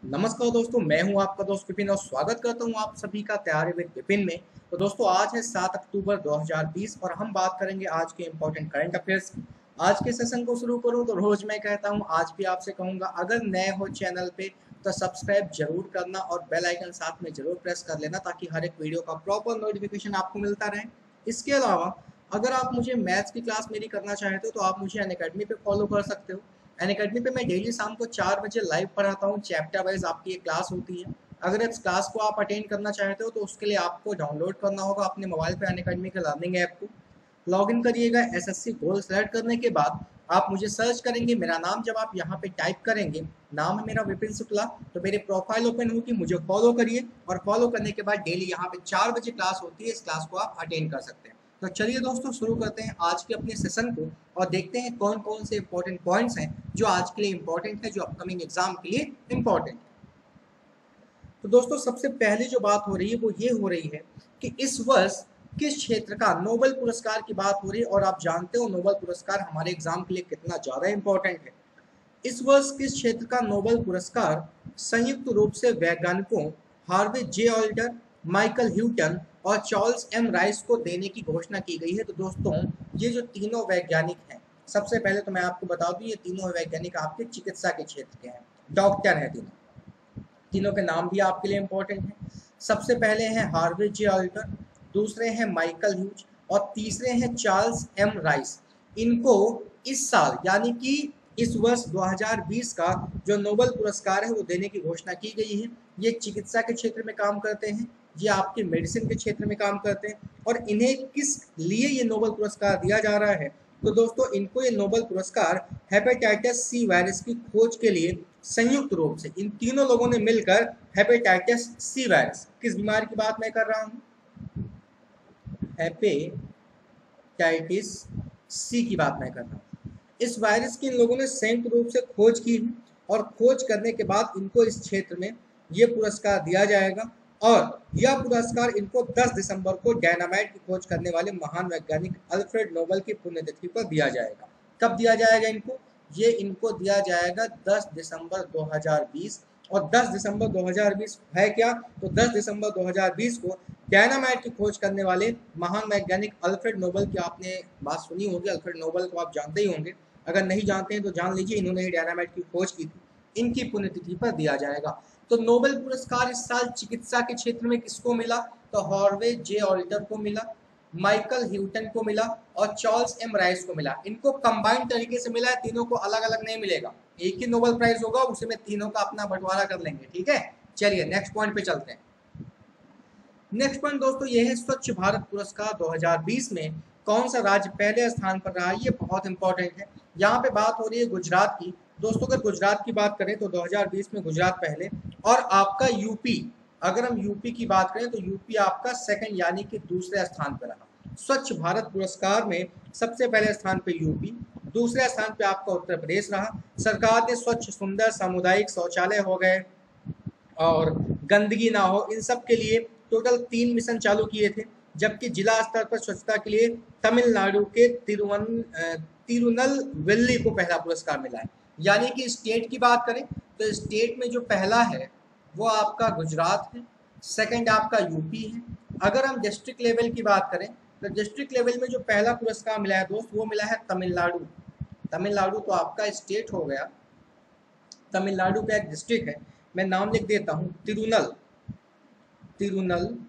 नमस्कार दोस्तों, मैं हूं आपका दोस्त विपिन और स्वागत करता हूं आप सभी का तैयारी विद विपिन में। तो दोस्तों, आज है 7 अक्टूबर 2020 और हम बात करेंगे आज के इंपॉर्टेंट करंट अफेयर्स की। आज के सेशन को शुरू करूं तो रोज मैं कहता हूं, आज भी आपसे कहूंगा, अगर नए हो चैनल पे तो सब्सक्राइब जरूर करना और बेल आइकन साथ में जरूर प्रेस कर लेना ताकि हर एक वीडियो का प्रॉपर नोटिफिकेशन आपको मिलता रहे। इसके अलावा अगर आप मुझे मैथ्स की क्लास मेरी करना चाहते हो तो आप मुझे अनअकैडमी पे फॉलो कर सकते हो। अनअकैडमी पे मैं डेली शाम को 4 बजे लाइव पढ़ाता हूँ, चैप्टर वाइज आपकी एक क्लास होती है। अगर इस क्लास को आप अटेंड करना चाहते हो तो उसके लिए आपको डाउनलोड करना होगा अपने मोबाइल पे अनअकैडमी के लर्निंग ऐप को। लॉग इन करिएगा। एसएससी गोल सेलेक्ट करने के बाद आप मुझे सर्च करेंगे, मेरा नाम जब आप यहाँ पे टाइप करेंगे, नाम है मेरा विपिन शुक्ला, तो मेरे प्रोफाइल ओपन होगी, मुझे फॉलो करिए और फॉलो करने के बाद डेली यहाँ पे 4 बजे क्लास होती है, इस क्लास को आप अटेंड कर सकते हैं। तो चलिए दोस्तों, शुरू करते हैं आज के अपने सेशन को और देखते हैं कौन कौन से इंपॉर्टेंट पॉइंट्स हैं जो आज के लिए इंपॉर्टेंट है, जो अपकमिंग एग्जाम के लिए इंपॉर्टेंट है। तो दोस्तों, सबसे पहले जो बात हो रही है वो ये हो रही है कि इस वर्ष किस क्षेत्र का नोबेल पुरस्कार की बात हो रही है। और आप जानते हो नोबेल पुरस्कार हमारे एग्जाम के लिए कितना ज्यादा इंपॉर्टेंट है। इस वर्ष किस क्षेत्र का नोबेल पुरस्कार संयुक्त रूप से वैज्ञानिकों हार्वे जे ऑल्टर, माइकल ह्यूटन और चार्ल्स एम राइस को देने की घोषणा की गई है। तो दोस्तों, ये जो तीनों वैज्ञानिक हैं, सबसे पहले तो मैं आपको बता दूं, ये तीनों वैज्ञानिक आपके चिकित्सा के क्षेत्र के हैं, डॉक्टर हैं तीनों। तीनों के नाम भी आपके लिए इंपॉर्टेंट हैं। सबसे पहले हैं हार्वे जे ऑल्टर, दूसरे हैं माइकल ह्यूज और तीसरे हैं चार्ल्स एम राइस। इनको इस साल यानी कि इस वर्ष 2020 का जो नोबेल पुरस्कार है वो देने की घोषणा की गई है। ये चिकित्सा के क्षेत्र में काम करते हैं, ये आपके मेडिसिन के क्षेत्र में काम करते हैं। और इन्हें किस लिए ये नोबेल पुरस्कार दिया जा रहा है? तो दोस्तों, इनको ये नोबेल पुरस्कार हेपेटाइटिस सी वायरस की खोज के लिए संयुक्त रूप से इन तीनों लोगों ने मिलकर हेपेटाइटिस सी वायरस, किस बीमारी की बात मैं कर रहा हूं? हेपेटाइटिस सी की बात मैं कर रहा हूं। इस वायरस की इन लोगों ने संयुक्त रूप से खोज की है और खोज करने के बाद इनको इस क्षेत्र में ये पुरस्कार दिया जाएगा। और यह पुरस्कार इनको 10 दिसंबर को डायनामाइट की खोज करने वाले महान वैज्ञानिक अल्फ्रेड नोबेल की पुण्यतिथि पर दिया जाएगा। कब दिया जाएगा इनको? ये इनको दिया जाएगा 10 दिसंबर 2020। और 10 दिसंबर 2020 है क्या? तो 10 दिसंबर 2020 को डायनामाइट की खोज करने वाले महान वैज्ञानिक अल्फ्रेड नोबेल की आपने बात सुनी होगी। अल्फ्रेड नोबेल को आप जानते ही होंगे, अगर नहीं जानते हैं तो जान लीजिए, इन्होंने ही डायनामाइट की खोज की थी। इनकी पुण्यतिथि पर दिया जाएगा। तो नोबेल पुरस्कार इस साल चिकित्सा के क्षेत्र में किसको मिला? तो हार्वे जे ऑल्टर को मिला, माइकल ह्यूटन को मिला और चार्ल्स एम राइस को मिला। इनको कंबाइंड तरीके से मिला है, तीनों को अलग अलग नहीं मिलेगा। एक ही नोबेल प्राइज होगा, उसमें तीनों का अपना बंटवारा कर लेंगे। ठीक है, चलिए नेक्स्ट पॉइंट पे चलते हैं। नेक्स्ट पॉइंट दोस्तों ये है, स्वच्छ भारत पुरस्कार 2020 में कौन सा राज्य पहले स्थान पर रहा? ये बहुत इंपॉर्टेंट है। यहाँ पे बात हो रही है गुजरात की। दोस्तों, अगर गुजरात की बात करें तो 2020 में गुजरात पहले, और आपका यूपी, अगर हम यूपी की बात करें तो यूपी आपका सेकंड यानी कि दूसरे स्थान पर रहा। स्वच्छ भारत पुरस्कार में सबसे पहले स्थान पे यूपी, दूसरे स्थान पे आपका उत्तर प्रदेश रहा। सरकार ने स्वच्छ सुंदर सामुदायिक शौचालय हो गए और गंदगी ना हो, इन सब के लिए टोटल 3 मिशन चालू किए थे। जबकि जिला स्तर पर स्वच्छता के लिए तमिलनाडु के तिरुनलवेली को पहला पुरस्कार मिला है। यानी कि स्टेट की बात करें तो स्टेट में जो पहला है वो आपका गुजरात है, सेकंड आपका यूपी है। अगर हम डिस्ट्रिक्ट लेवल की बात करें तो डिस्ट्रिक्ट लेवल में जो पहला पुरस्कार मिला है दोस्त, वो मिला है तमिलनाडु। तमिलनाडु तो आपका स्टेट हो गया, तमिलनाडु का एक डिस्ट्रिक्ट है, मैं नाम लिख देता हूँ, तिरुनलवेली,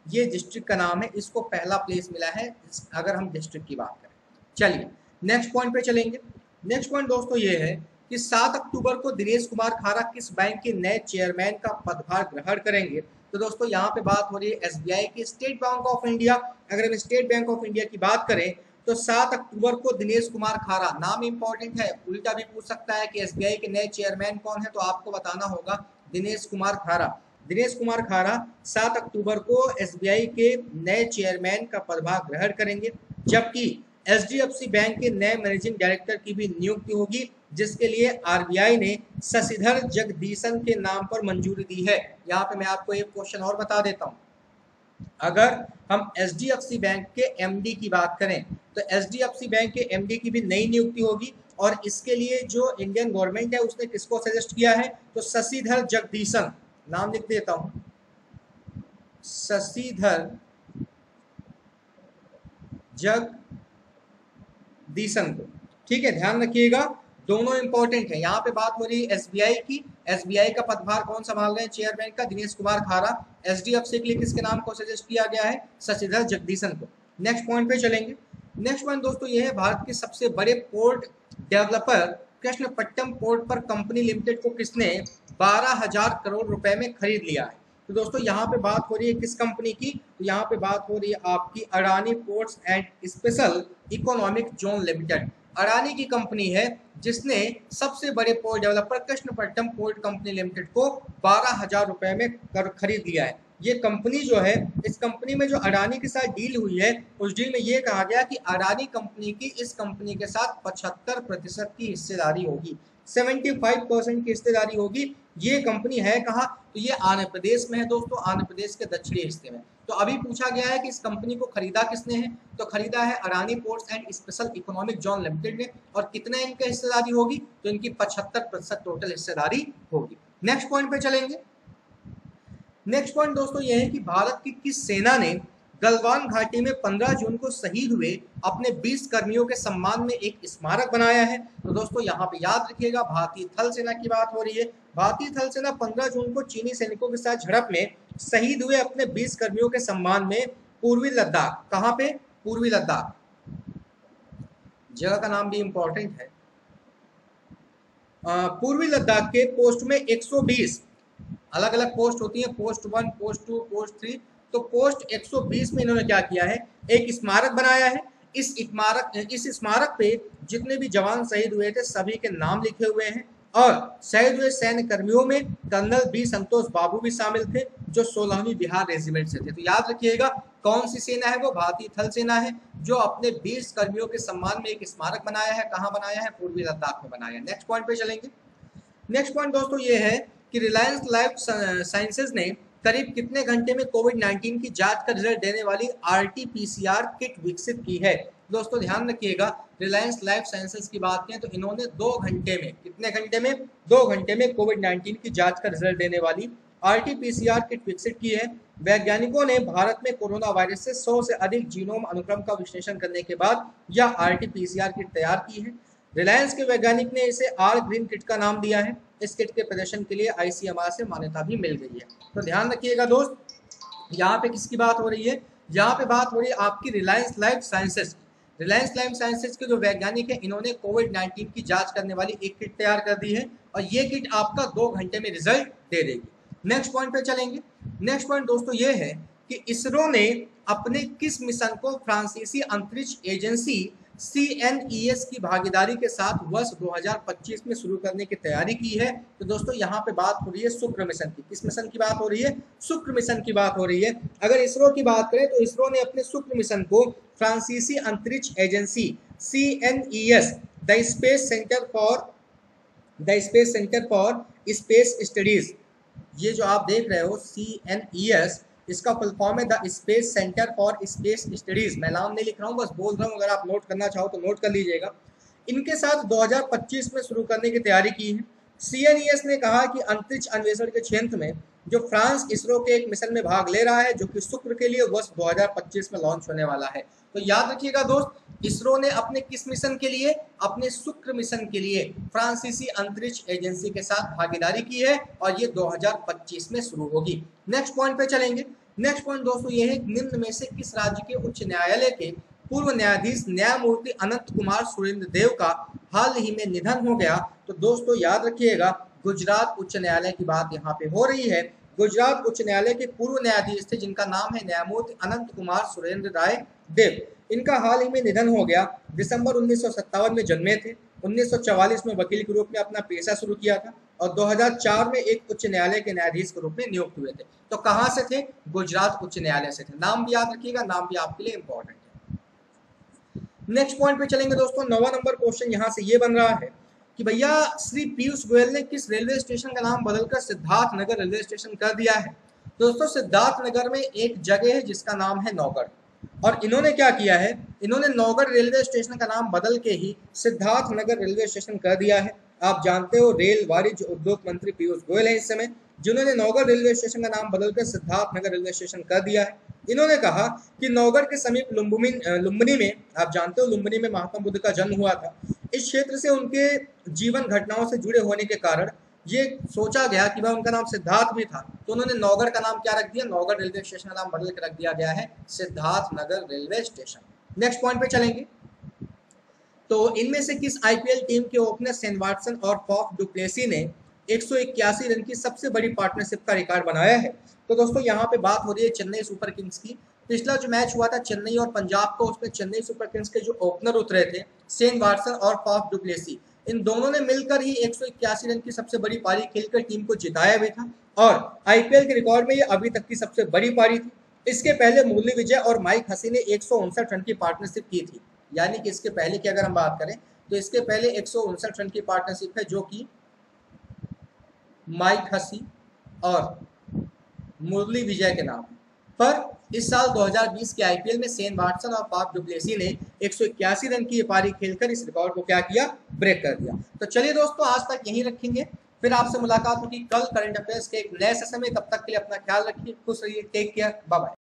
ये डिस्ट्रिक्ट का नाम है। इसको पहला प्लेस मिला है अगर हम डिस्ट्रिक्ट की बात करें। चलिए नेक्स्ट पॉइंट पे चलेंगे। नेक्स्ट पॉइंट दोस्तों ये है कि 7 अक्टूबर को दिनेश कुमार खारा किस बैंक के नए चेयरमैन का पदभार ग्रहण करेंगे? तो दोस्तों, यहाँ पे बात हो रही है एसबीआई की, स्टेट बैंक ऑफ इंडिया। अगर हम स्टेट बैंक ऑफ इंडिया की बात करें तो 7 अक्टूबर को दिनेश कुमार खारा, नाम इंपॉर्टेंट है, उल्टा भी पूछ सकता है कि एसबीआई के नए चेयरमैन कौन है, तो आपको बताना होगा दिनेश कुमार खारा। दिनेश कुमार खारा 7 अक्टूबर को एसबीआई के नए चेयरमैन का पदभार ग्रहण करेंगे। जबकि एचडीएफसी बैंक के नए मैनेजिंग डायरेक्टर की भी नियुक्ति होगी, जिसके लिए आरबीआई ने शशिधर जगदीशन के नाम पर मंजूरी दी है। यहाँ पे मैं आपको एक क्वेश्चन और बता देता हूँ। अगर हम एचडीएफसी बैंक के एमडी की बात करें तो एचडीएफसी बैंक के एमडी की भी नई नियुक्ति होगी और इसके लिए जो इंडियन गवर्नमेंट है उसने किसको सजेस्ट किया है, तो शशिधर जगदीशन, नाम लिख देता हूं, शशिधर जगदीशन को। ठीक है, ध्यान रखिएगा, दोनों इंपॉर्टेंट है। यहाँ पे बात हो रही है एसबीआई की, एसबीआई का पदभार कौन संभाल रहे हैं, चेयरमैन का दिनेश कुमार खारा। एचडीएफसी के लिए किसके नाम को सजेस्ट किया गया है, शशिधर जगदीशन को। नेक्स्ट पॉइंट पे चलेंगे। नेक्स्ट पॉइंट दोस्तों ये है, भारत के सबसे बड़े पोर्ट डेवलपर कृष्णपट्टनम पोर्ट पर कंपनी लिमिटेड को किसने 12,000 करोड़ रुपए में खरीद लिया है। तो दोस्तों यहाँ पे बात हो रही है किस कंपनी की, तो यहाँ पे बात हो रही है आपकी Adani ports and special economic zone limited. Adani की कंपनी है जिसने सबसे बड़े port developer Krishnapatnam port company limited को 12,000 रुपए में खरीद लिया है। ये कंपनी जो है, इस कंपनी में जो अडानी के साथ डील हुई है, उस डील में ये कहा गया कि अडानी कंपनी की इस कंपनी के साथ 75% की हिस्सेदारी होगी, 75% की हिस्सेदारी होगी। ये कंपनी है कहाँ, तो ये आंध्र प्रदेश में है दोस्तों, आंध्र प्रदेश के दक्षिणी हिस्से में। तो अभी पूछा गया है कि इस कंपनी को खरीदा किसने है, तो खरीदा है Adani ports and special economic zone limited ने। और कितने इनकी हिस्सेदारी होगी, तो इनकी 75% टोटल हिस्सेदारी होगी। नेक्स्ट पॉइंट पे चलेंगे। नेक्स्ट पॉइंट दोस्तों ये है कि भारत की किस सेना ने गलवान घाटी में 15 जून को शहीद हुए अपने 20 कर्मियों के सम्मान में एक स्मारक बनाया है। तो दोस्तों यहाँ पे याद रखिएगा, भारतीय थल सेना की बात हो रही है। भारतीय थल सेना 15 जून को चीनी सैनिकों के साथ झड़प में शहीद हुए अपने 20 कर्मियों के सम्मान में पूर्वी लद्दाख, कहाँ पे, पूर्वी लद्दाख, जगह का नाम भी इंपॉर्टेंट है, पूर्वी लद्दाख के पोस्ट में 120 अलग अलग पोस्ट होती है, पोस्ट 1, पोस्ट 2, पोस्ट 3, तो पोस्ट 120 में इन्होंने क्या किया है, एक स्मारक बनाया है। इस स्मारक पे जितने भी जवान शहीद हुए थे सभी के नाम लिखे हुए हैं। और शहीद हुए सैन्य कर्मियों में कर्नल बी संतोष बाबू भी शामिल थे जो 16वीं बिहार रेजिमेंट से थे। तो याद रखिएगा कौन सी सेना है, वो भारतीय थल सेना है जो अपने 20 कर्मियों के सम्मान में एक स्मारक बनाया है। कहाँ बनाया है, पूर्वी लद्दाख में बनाया है। नेक्स्ट पॉइंट पे चलेंगे। नेक्स्ट पॉइंट दोस्तों ये है कि रिलायंस लाइफ साइंसेज ने करीब कितने घंटे में कोविड-19 की जांच का रिजल्ट देने वाली RT-PCR किट विकसित की है। दोस्तों ध्यान रखिएगा, रिलायंस लाइफ साइंसेज की बात करें तो इन्होंने 2 घंटे में, कितने घंटे में, 2 घंटे में कोविड-19 की जांच का रिजल्ट देने वाली RT-PCR किट विकसित की है। वैज्ञानिकों ने भारत में कोरोना वायरस से 100 से अधिक जीनोम अनुक्रम का विश्लेषण करने के बाद यह RT-PCR किट तैयार की है। रिलायंस के वैज्ञानिक ने इसे आर ग्रीन किट का नाम दिया है। इस किट के प्रदर्शन के लिए ICMR से मान्यता भी मिल गई है। तो ध्यान रखिएगा दोस्त, यहाँ पे किसकी बात हो रही है, यहाँ पे बात हो रही है आपकी Reliance life sciences. Reliance life sciences के जो वैज्ञानिक है इन्होंने कोविड-19 की जांच करने वाली एक किट तैयार कर दी है और ये किट आपका 2 घंटे में रिजल्ट दे देगी। नेक्स्ट पॉइंट पे चलेंगे। नेक्स्ट पॉइंट दोस्तों ये है कि इसरो ने अपने किस मिशन को फ्रांसीसी अंतरिक्ष एजेंसी CNES की भागीदारी के साथ वर्ष 2025 में शुरू करने की तैयारी की है। तो दोस्तों यहाँ पे बात हो रही है शुक्र मिशन की। किस मिशन की बात हो रही है, शुक्र मिशन की बात हो रही है। अगर इसरो की बात करें तो इसरो ने अपने शुक्र मिशन को फ्रांसीसी अंतरिक्ष agency CNES the space centre for space studies, ये जो आप देख रहे हो CNES, इसका फुल फॉर्म है the space centre for space studies. मैं नाम नहीं लिख रहा हूँ, बस बोल रहा हूँ, अगर आप नोट करना चाहो तो नोट कर लीजिएगा। इनके साथ 2025 में शुरू करने की तैयारी की है। CNES ने कहा कि अंतरिक्ष अन्वेषण के क्षेत्र में जो फ्रांस इसरो के एक मिशन में भाग ले रहा है जो कि शुक्र के लिए वर्ष 2025 में लॉन्च होने वाला है। तो याद रखिएगा दोस्त, इसरो ने अपने किस मिशन के लिए, अपने शुक्र मिशन के लिए फ्रांसीसी अंतरिक्ष एजेंसी के साथ भागीदारी की है और ये 2025 में शुरू होगी। नेक्स्ट पॉइंट पे चलेंगे। नेक्स्ट पॉइंट दोस्तों ये है, निम्न में से किस राज्य के उच्च न्यायालय के पूर्व न्यायाधीश न्यायमूर्ति अनंत कुमार सुरेंद्र देव का हाल ही में निधन हो गया। तो दोस्तों याद रखिएगा, गुजरात उच्च न्यायालय की बात यहाँ पे हो रही है। गुजरात उच्च न्यायालय के पूर्व न्यायाधीश थे जिनका नाम है न्यायमूर्ति अनंत कुमार सुरेंद्र राय देव। इनका हाल ही में निधन हो गया। दिसंबर 1957 में जन्मे थे। 1944 में वकील के रूप में अपना पेशा शुरू किया था और 2004 में एक उच्च न्यायालय के न्यायाधीश के रूप में नियुक्त हुए थे। तो कहाँ से थे, गुजरात उच्च न्यायालय से थे। नाम भी याद रखिएगा, नाम भी आपके लिए इंपॉर्टेंट है। नेक्स्ट पॉइंट पे चलेंगे दोस्तों। 9वां नंबर क्वेश्चन यहाँ से ये बन रहा है कि भैया श्री पीयूष गोयल ने किस रेलवे स्टेशन का नाम बदलकर सिद्धार्थ नगर रेलवे स्टेशन कर दिया है। दोस्तों सिद्धार्थ नगर में एक जगह है जिसका नाम है नौगढ़। और इन्होंने क्या किया है, इन्होंने नौगढ़ रेलवे स्टेशन का नाम बदल के ही सिद्धार्थ नगर रेलवे स्टेशन कर दिया है। आप जानते हो रेल वाणिज्य उद्योग मंत्री पीयूष गोयल है इस समय, जिन्होंने नौगढ़ रेलवे स्टेशन का नाम बदलकर सिद्धार्थ नगर रेलवे स्टेशन कर दिया है। इन्होंने कहा कि नौगढ़ के समीप लुम्बिनी में, आप जानते हो लुम्बिनी में महात्मा बुद्ध का जन्म हुआ था, इस क्षेत्र से उनके जीवन घटनाओं से जुड़े होने के कारण ये सोचा गया कि वह उनका नाम सिद्धार्थ भी था, तो उन्होंने नौगढ़ का नाम क्या रख दिया, नौगढ़ रेलवे स्टेशन का नाम बदल के रख दिया गया है Siddharth Nagar railway station. Next point पे चलेंगे। तो इनमें से किस आईपीएल टीम के ओपनर शेन वॉटसन और फॉफ डु प्लेसी ने 181 रन की सबसे बड़ी पार्टनरशिप का रिकॉर्ड बनाया है? तो दोस्तों यहाँ पे बात हो रही है चेन्नई सुपर किंग्स की। पिछला जो मैच हुआ था चेन्नई और पंजाब का, उसमें चेन्नई सुपर किंग्स के जो ओपनर उतरे थे शेन वॉटसन और फॉफ डु प्लेसी, इन दोनों ने मिलकर ही 181 रन की सबसे बड़ी पारी खेलकर टीम को जिताया भी था और आईपीएल के रिकॉर्ड में ये अभी तक की सबसे बड़ी पारी थी। इसके पहले मुरली विजय और माइक हसी ने 159 रन की पार्टनरशिप की थी, यानी कि इसके पहले की अगर हम बात करें तो इसके पहले 159 रन की पार्टनरशिप है जो कि माइक हसी और मुरली विजय के नाम पर। इस साल 2020 के आईपीएल में शेन वॉटसन और फॉफ डु प्लेसी ने 181 रन की ये पारी खेलकर इस रिकॉर्ड को क्या किया, ब्रेक कर दिया। तो चलिए दोस्तों आज तक यहीं रखेंगे, फिर आपसे मुलाकात होगी कल करंट अफेयर्स के एक नए सेशन में। तब तक के लिए अपना ख्याल रखिए, खुश रहिए, टेक केयर, बाय बाय।